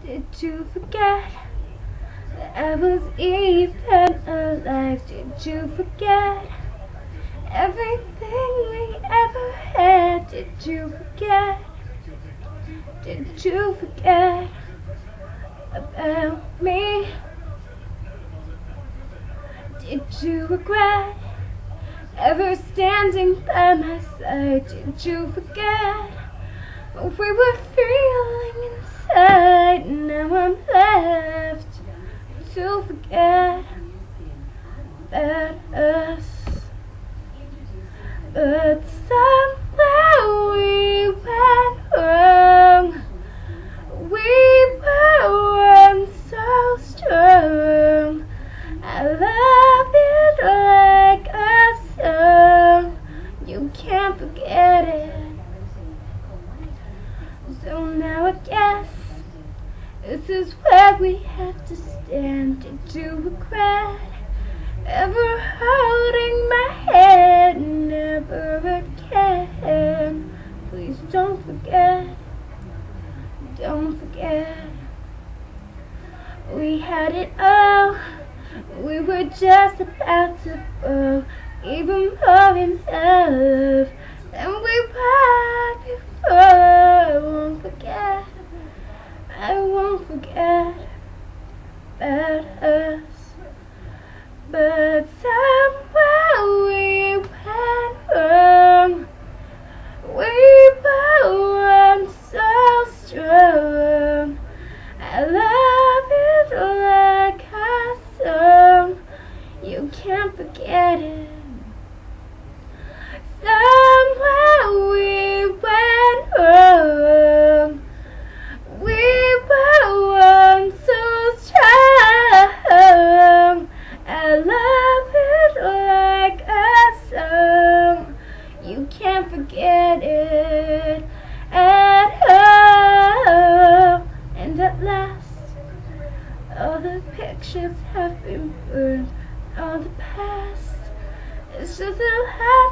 Did you forget that I was even alive? Did you forget everything we ever had? Did you forget? Did you forget about me? Did you regret ever standing by my side? Did you forget what we were feeling inside? Now I'm left to forget about us, but somehow we went wrong. We were once so strong. I love it like a song. You can't forget it. So now I guess this is where we have to stand. Did you regret ever holding my hand? Never again. Please don't forget. Don't forget. We had it all. We were just about to fall even more in love than we were before. I won't forget. I won't forget about us. But somehow we went wrong. We were once so strong. I love it like a song. You can't forget it. Somehow we went wrong. We were once so strong. I love it like a song. You can't forget it at all. And at last, all the pictures have been burned. All the past, it's just a lie.